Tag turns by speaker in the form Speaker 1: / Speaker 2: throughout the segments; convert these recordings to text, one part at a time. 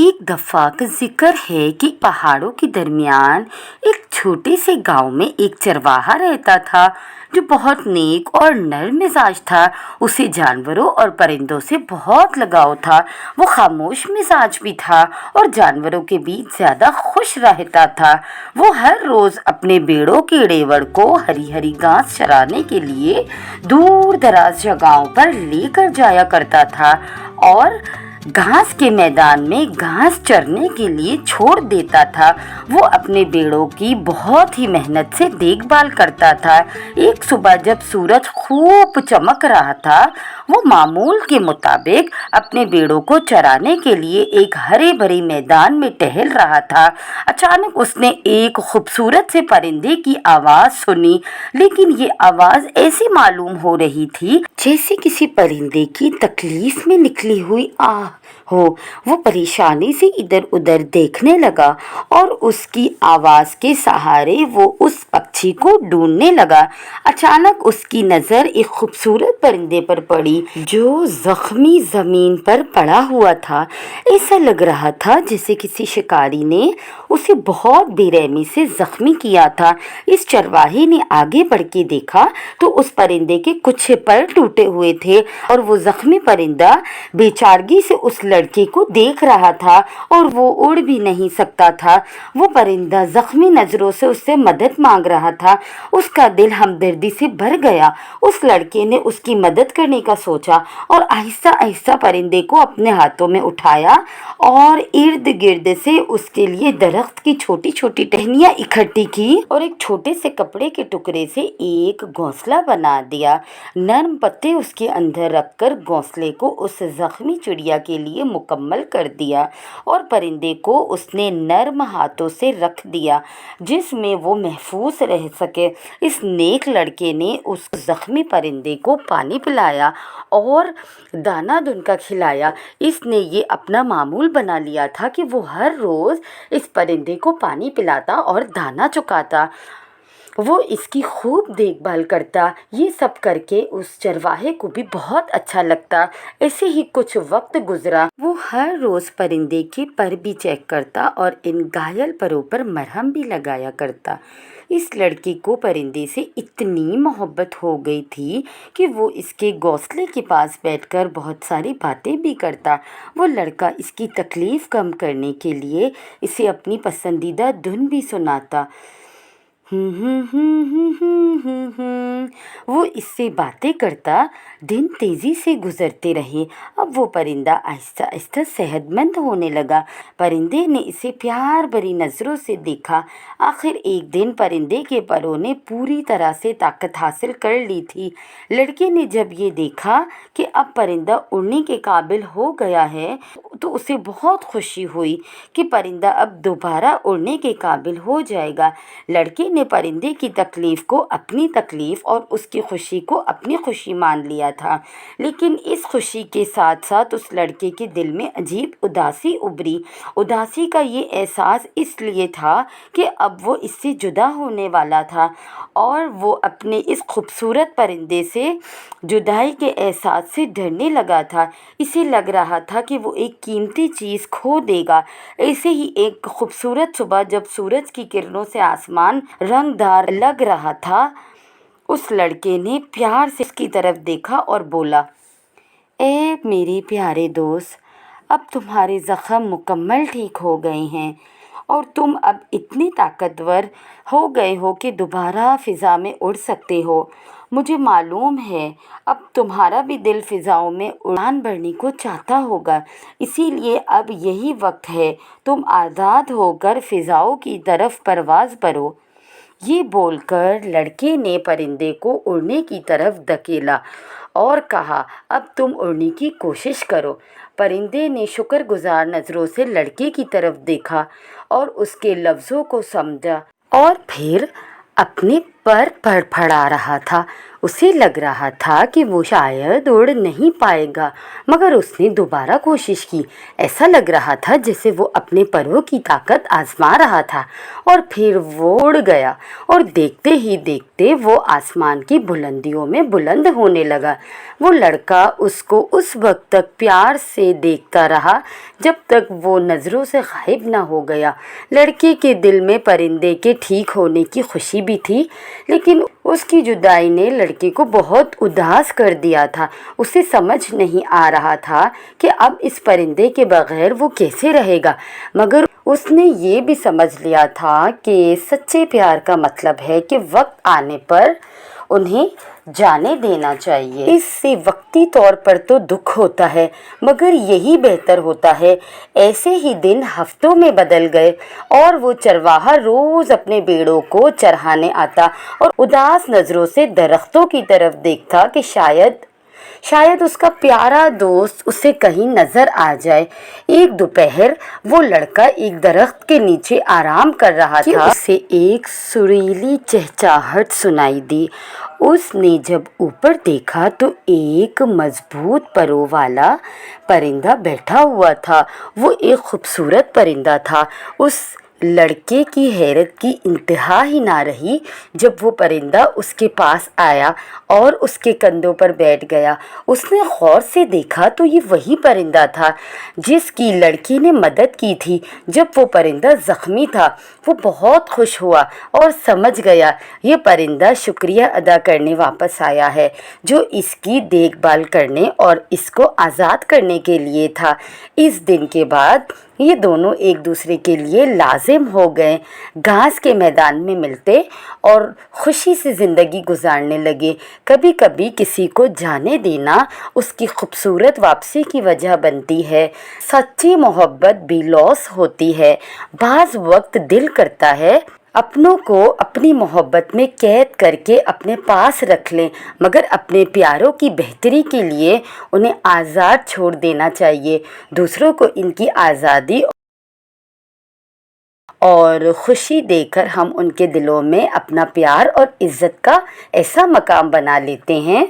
Speaker 1: ایک دفعہ کا ذکر ہے کہ پہاڑوں کے درمیان ایک چھوٹے سے گاؤں میں ایک چرواہا رہتا تھا جو بہت نیک اور نرم مزاج تھا۔ اسے جانوروں اور پرندوں سے بہت لگاؤ تھا۔ وہ خاموش مزاج بھی تھا اور جانوروں کے بیچ زیادہ خوش رہتا تھا۔ وہ ہر روز اپنے بیڑوں کے ریوڑ کو ہری ہری گھاس چرانے کے لیے دور دراز جگہوں پر لے کر جایا کرتا تھا اور گھاس کے میدان میں گھاس چرنے کے لیے چھوڑ دیتا تھا۔ وہ اپنے بیڑوں کی بہت ہی محنت سے دیکھ بھال کرتا تھا۔ ایک صبح جب سورج خوب چمک رہا تھا، وہ معمول کے مطابق اپنے بیڑوں کو چرانے کے لیے ایک ہرے بھرے میدان میں ٹہل رہا تھا۔ اچانک اس نے ایک خوبصورت سے پرندے کی آواز سنی، لیکن یہ آواز ایسی معلوم ہو رہی تھی جیسے کسی پرندے کی تکلیف میں نکلی ہوئی آہ ہو۔ وہ پریشانی سے ادھر ادھر دیکھنے لگا اور اس کی آواز کے سہارے وہ اس پکچھی کو ڈھونڈنے لگا۔ اچانک اس کی نظر ایک خوبصورت پرندے پر پڑی جو زخمی زمین پر پڑا ہوا تھا۔ ایسا لگ رہا تھا جیسے کسی شکاری نے اسے بہت بے رحمی سے زخمی کیا تھا۔ اس چرواہے نے آگے بڑھ کے دیکھا تو اس پرندے کے کچھ پر ٹوٹے ہوئے تھے اور وہ زخمی پرندہ بے چارگی سے اس لڑکے کو دیکھ رہا تھا اور وہ اڑ بھی نہیں سکتا تھا۔ وہ پرندہ زخمی نظروں سے اس سے مدد مانگ رہا تھا۔ اس کا دل ہمدردی سے بھر گیا۔ اس لڑکے نے اس کی مدد کرنے کا سوچا اور آہستہ آہستہ پرندے کو اپنے ہاتھوں میں اٹھایا اور ارد گرد سے اس کے لیے درخت کی چھوٹی چھوٹی ٹہنیاں اکٹھی کی اور ایک چھوٹے سے کپڑے کے ٹکڑے سے ایک گھونسلہ بنا دیا۔ نرم پتے اس کے اندر رکھ کر گھونسلے کو اس زخمی چڑیا کے لیے مکمل کر دیا اور پرندے کو اس نے نرم ہاتھوں سے رکھ دیا جس میں وہ محفوظ رہ سکے۔ اس نیک لڑکے نے اس زخمی پرندے کو پانی پلایا اور دانہ دن کا کھلایا۔ اس نے یہ اپنا معمول بنا لیا تھا کہ وہ ہر روز اس پرندے کو پانی پلاتا اور دانہ چکاتا۔ وہ اس کی خوب دیکھ بھال کرتا۔ یہ سب کر کے اس چرواہے کو بھی بہت اچھا لگتا۔ ایسے ہی کچھ وقت گزرا۔ وہ ہر روز پرندے کے پر بھی چیک کرتا اور ان گھائل پروں پر مرہم بھی لگایا کرتا۔ اس لڑکے کو پرندے سے اتنی محبت ہو گئی تھی کہ وہ اس کے گھونسلے کے پاس بیٹھ کر بہت ساری باتیں بھی کرتا۔ وہ لڑکا اس کی تکلیف کم کرنے کے لیے اسے اپنی پسندیدہ دھن بھی سناتا۔ وہ اس سے باتیں کرتا۔ دن تیزی سے گزرتے رہے۔ اب وہ پرندہ آہستہ آہستہ صحت مند ہونے لگا۔ پرندے نے اسے پیار بھری نظروں سے دیکھا۔ آخر ایک دن پرندے کے پروں نے پوری طرح سے طاقت حاصل کر لی تھی۔ لڑکے نے جب یہ دیکھا کہ اب پرندہ اڑنے کے قابل ہو گیا ہے تو اسے بہت خوشی ہوئی کہ پرندہ اب دوبارہ اڑنے کے قابل ہو جائے گا۔ لڑکے نے پرندے کی تکلیف کو اپنی تکلیف اور اس کی خوشی کو اپنی خوشی مان لیا تھا، لیکن اس خوشی کے ساتھ ساتھ اس لڑکے کے دل میں عجیب اداسی ابھری۔ اداسی کا یہ احساس اس لیے تھا کہ اب وہ اس سے جدا ہونے والا تھا اور وہ اپنے اس خوبصورت پرندے سے جدائی کے احساس سے ڈرنے لگا تھا۔ اسے لگ رہا تھا کہ وہ ایک قیمتی چیز کھو دے گا۔ ایسے ہی ایک خوبصورت صبح جب سورج کی کرنوں سے آسمان رنگ دار لگ رہا تھا، اس لڑکے نے پیار سے اس کی طرف دیکھا اور بولا، اے میرے پیارے دوست، اب تمہارے زخم مکمل ٹھیک ہو گئے ہیں اور تم اب اتنے طاقتور ہو گئے ہو کہ دوبارہ فضا میں اڑ سکتے ہو۔ مجھے معلوم ہے اب تمہارا بھی دل فضاؤں میں اڑان بھرنے کو چاہتا ہوگا، اسی لیے اب یہی وقت ہے تم آزاد ہو کر فضاؤں کی طرف پرواز کرو۔ یہ بول کر لڑکے نے پرندے کو اڑنے کی طرف دھکیلا اور کہا، اب تم اڑنے کی کوشش کرو۔ پرندے نے شکر گزار نظروں سے لڑکے کی طرف دیکھا اور اس کے لفظوں کو سمجھا اور پھر اپنے पर फड़फड़ा रहा था। उसे लग रहा था कि वो शायद उड़ नहीं पाएगा, मगर उसने दोबारा कोशिश की। ऐसा लग रहा था जैसे वो अपने परों की ताकत आजमा रहा था, और फिर वो उड़ गया और देखते ही देखते वो आसमान की बुलंदियों में बुलंद होने लगा। वो लड़का उसको उस वक्त तक प्यार से देखता रहा जब तक वो नज़रों से गायब ना हो गया। लड़के के दिल में परिंदे के ठीक होने की खुशी भी थी, लेकिन उसकी जुदाई ने लड़के को बहुत उदास कर दिया था। उसे समझ नहीं आ रहा था कि अब इस परिंदे के बगैर वो कैसे रहेगा, मगर उसने ये भी समझ लिया था कि सच्चे प्यार का मतलब है कि वक्त आने पर उन्हें जाने देना चाहिए। इससे वक्ती तौर पर तो दुख होता है, मगर यही बेहतर होता है। ऐसे ही दिन हफ्तों में बदल गए और वो चरवाहा रोज अपने भेड़ों को चराने आता और उदास नज़रों से दरख्तों की तरफ देखता कि शायद उसका प्यारा दोस्त उसे कहीं नजर आ जाए। एक दोपहर वो लड़का एक दरख्त के नीचे आराम कर रहा था। उसे एक सुरीली चहचहाहट सुनाई दी। उसने जब ऊपर देखा तो एक मजबूत परों वाला परिंदा बैठा हुआ था। वो एक खूबसूरत परिंदा था। उस लड़के की हैरत की इंतहा ही ना रही जब वो परिंदा उसके पास आया और उसके कंधों पर बैठ गया। उसने गौर से देखा तो ये वही परिंदा था जिसकी लड़की ने मदद की थी जब वो परिंदा ज़ख्मी था। वो बहुत खुश हुआ और समझ गया ये परिंदा शुक्रिया अदा करने वापस आया है, जो इसकी देखभाल करने और इसको आज़ाद करने के लिए था। इस दिन के बाद ये दोनों एक दूसरे के लिए लाजिम हो गए। घास के मैदान में मिलते और खुशी से ज़िंदगी गुजारने लगे। कभी कभी किसी को जाने देना उसकी खूबसूरत वापसी की वजह बनती है। सच्ची मोहब्बत बेलौस होती है। बाज़ वक्त दिल करता है अपनों को अपनी मोहब्बत में कैद करके अपने पास रख लें, मगर अपने प्यारों की बेहतरी के लिए उन्हें आज़ाद छोड़ देना चाहिए। दूसरों को इनकी आज़ादी और खुशी देकर हम उनके दिलों में अपना प्यार और इज़्ज़त का ऐसा मकाम बना लेते हैं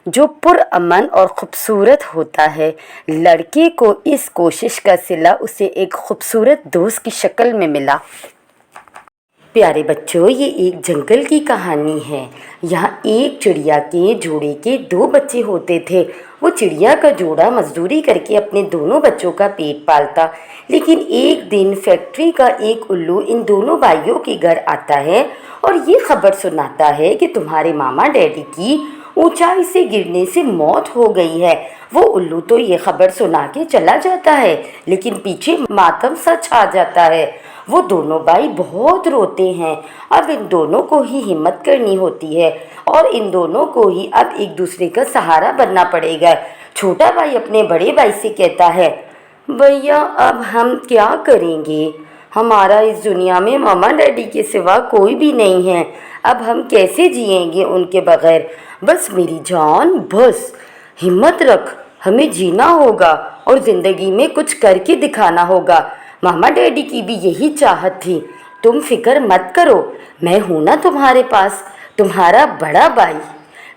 Speaker 1: जो पुरअमन और ख़ूबसूरत होता है। लड़के को इस कोशिश का सिला उसे एक खूबसूरत दोस्त की शक्ल में मिला। प्यारे बच्चों, ये एक जंगल की कहानी है। यहाँ एक चिड़िया के जोड़े के 2 बच्चे होते थे। वो चिड़िया का जोड़ा मजदूरी करके अपने दोनों बच्चों का पेट पालता, लेकिन एक दिन फैक्ट्री का एक उल्लू इन दोनों भाइयों के घर आता है और ये खबर सुनाता है कि तुम्हारे मामा डैडी की ऊंचाई से गिरने से मौत हो गई है। वो उल्लू तो ये खबर सुना के चला जाता है, लेकिन पीछे मातम सा छा जाता है। वो दोनों भाई बहुत रोते हैं। अब इन दोनों को ही हिम्मत करनी होती है और इन दोनों को ही अब एक दूसरे का सहारा बनना पड़ेगा। छोटा भाई अपने बड़े भाई से कहता है, भैया अब हम क्या करेंगे? हमारा इस दुनिया में मामा डैडी के सिवा कोई भी नहीं है। अब हम कैसे जिएंगे उनके बगैर? बस मेरी जान, बस हिम्मत रख, हमें जीना होगा और ज़िंदगी में कुछ करके दिखाना होगा। मामा डैडी की भी यही चाहत थी। तुम फिक्र मत करो, मैं हूँ ना तुम्हारे पास, तुम्हारा बड़ा भाई।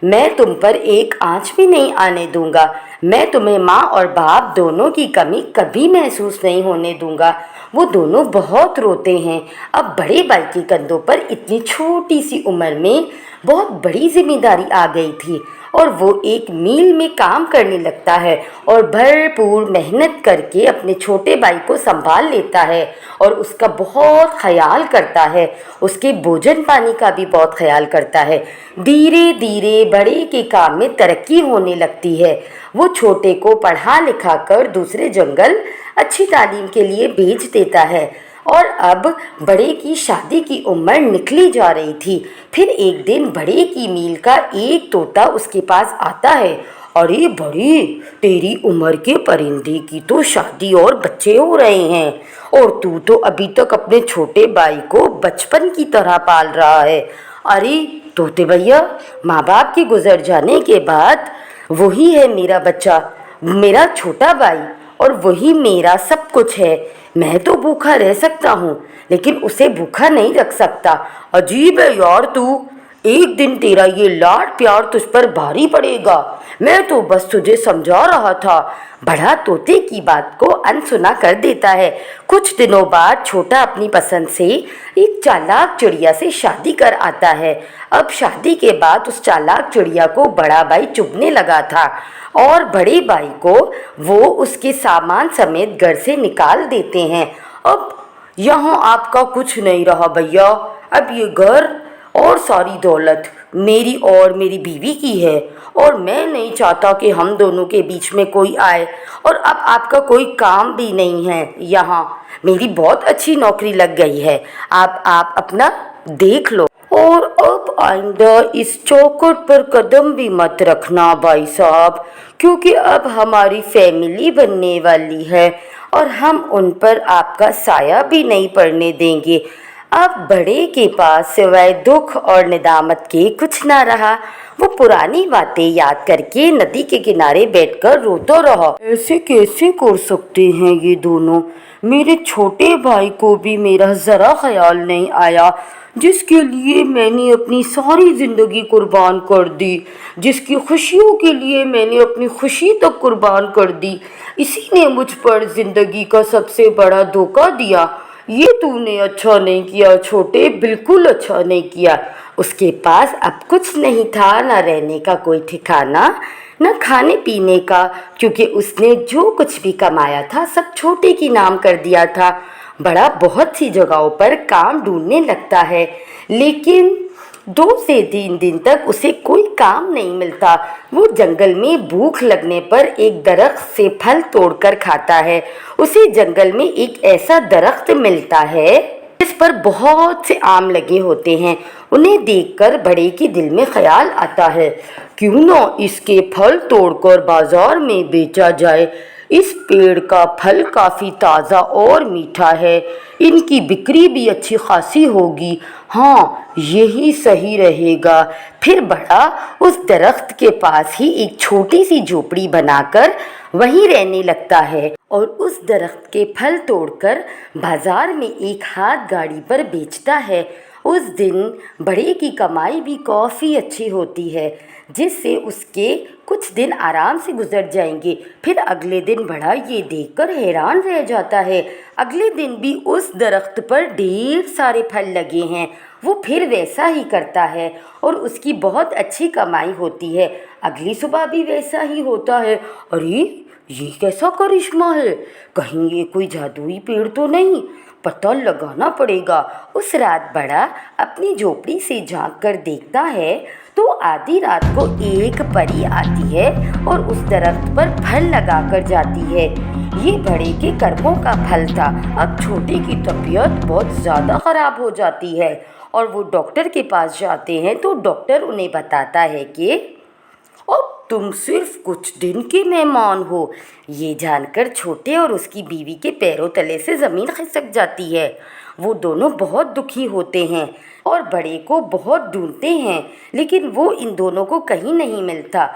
Speaker 1: मैं तुम पर एक आँच भी नहीं आने दूंगा। मैं तुम्हें माँ और बाप दोनों की कमी कभी महसूस नहीं होने दूंगा। वो दोनों बहुत रोते हैं। अब बड़े भाई के कंधों पर इतनी छोटी सी उम्र में बहुत बड़ी जिम्मेदारी आ गई थी और वो एक मील में काम करने लगता है और भरपूर मेहनत करके अपने छोटे भाई को संभाल लेता है और उसका बहुत ख्याल करता है। उसके भोजन पानी का भी बहुत ख्याल करता है। धीरे धीरे बड़े के काम में तरक्की होने लगती है। वो छोटे को पढ़ा लिखा कर दूसरे जंगल अच्छी तालीम के लिए भेज देता है और अब बड़े की शादी की उम्र निकली जा रही थी। फिर एक दिन बड़े की मील का एक तोता उसके पास आता है। अरे बड़े, तेरी उम्र के परिंदे की तो शादी और बच्चे हो रहे हैं और तू तो अभी तक अपने छोटे भाई को बचपन की तरह पाल रहा है। अरे तोते भैया, माँ बाप के गुजर जाने के बाद वही है मेरा बच्चा, मेरा छोटा भाई, और वही मेरा सब कुछ है। मैं तो भूखा रह सकता हूँ, लेकिन उसे भूखा नहीं रख सकता। अजीब है यार तू, एक दिन तेरा ये लाड प्यार तुझ पर भारी पड़ेगा। मैं तो बस तुझे समझा रहा था। बड़ा तोते की बात को अनसुना कर देता है। कुछ दिनों बाद छोटा अपनी पसंद से एक चालाक चिड़िया से शादी कर आता है। अब शादी के बाद उस चालाक चिड़िया को बड़ा भाई चुभने लगा था और बड़े भाई को वो उसके सामान समेत घर से निकाल देते हैं। अब यहाँ आपका कुछ नहीं रहा भैया। अब ये घर और सारी दौलत मेरी और मेरी बीवी की है और मैं नहीं चाहता कि हम दोनों के बीच में कोई आए। और अब आपका कोई काम भी नहीं है यहाँ। मेरी बहुत अच्छी नौकरी लग गई है। आप अपना देख लो। और अब आइंदा इस चौखट पर कदम भी मत रखना भाई साहब, क्योंकि अब हमारी फैमिली बनने वाली है और हम उन पर आपका साया भी नहीं पड़ने देंगे। अब बड़े के पास सिवाय दुख और निदामत के कुछ ना रहा। वो पुरानी बातें याद करके नदी के किनारे बैठकर रोता रहा। ऐसे कैसे कर सकते हैं ये दोनों? मेरे छोटे भाई को भी मेरा ज़रा ख्याल नहीं आया, जिसके लिए मैंने अपनी सारी ज़िंदगी कुर्बान कर दी, जिसकी खुशियों के लिए मैंने अपनी खुशी तक कुर्बान कर दी। इसी ने मुझ पर ज़िंदगी का सबसे बड़ा धोखा दिया। ये तूने अच्छा नहीं किया छोटे, बिल्कुल अच्छा नहीं किया। उसके पास अब कुछ नहीं था, ना रहने का कोई ठिकाना, न खाने पीने का, क्योंकि उसने जो कुछ भी कमाया था सब छोटे के नाम कर दिया था। बड़ा बहुत सी जगहों पर काम ढूंढने लगता है, लेकिन 2 से 3 दिन तक उसे कोई काम नहीं मिलता। वो जंगल में भूख लगने पर एक दरख्त से फल तोड़कर खाता है। उसे जंगल में एक ऐसा दरख्त मिलता है जिस पर बहुत से आम लगे होते हैं। उन्हें देखकर बड़े के दिल में ख्याल आता है, क्यों न इसके फल तोड़कर बाजार में बेचा जाए। इस पेड़ का फल काफ़ी ताज़ा और मीठा है, इनकी बिक्री भी अच्छी खासी होगी। हाँ, यही सही रहेगा। फिर बड़ा उस दरख्त के पास ही एक छोटी सी झोपड़ी बनाकर वहीं रहने लगता है और उस दरख्त के फल तोड़कर बाजार में एक हाथ गाड़ी पर बेचता है। उस दिन बड़े की कमाई भी काफ़ी अच्छी होती है, जिससे उसके कुछ दिन आराम से गुजर जाएंगे। फिर अगले दिन बड़ा ये देखकर हैरान रह जाता है, अगले दिन भी उस दरख्त पर ढेर सारे फल लगे हैं। वो फिर वैसा ही करता है और उसकी बहुत अच्छी कमाई होती है। अगली सुबह भी वैसा ही होता है। अरे ये कैसा करिश्मा है, कहीं ये कोई जादुई पेड़ तो नहीं? पता लगाना पड़ेगा। उस रात बड़ा अपनी झोपड़ी से झांक कर देखता है तो आधी रात को एक परी आती है और उस दरख्त पर फल लगा कर जाती है। ये बड़े के कर्मों का फल था। अब छोटे की तबीयत बहुत ज़्यादा ख़राब हो जाती है और वो डॉक्टर के पास जाते हैं तो डॉक्टर उन्हें बताता है कि अब तुम सिर्फ कुछ दिन के मेहमान हो। ये जानकर छोटे और उसकी बीवी के पैरों तले से ज़मीन खिसक जाती है। वो दोनों बहुत दुखी होते हैं और बड़े को बहुत ढूंढते हैं, लेकिन वो इन दोनों को कहीं नहीं मिलता।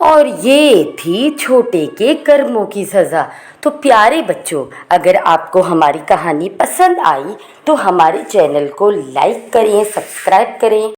Speaker 1: और ये थी छोटे के कर्मों की सज़ा। तो प्यारे बच्चों, अगर आपको हमारी कहानी पसंद आई तो हमारे चैनल को लाइक करें, सब्सक्राइब करें।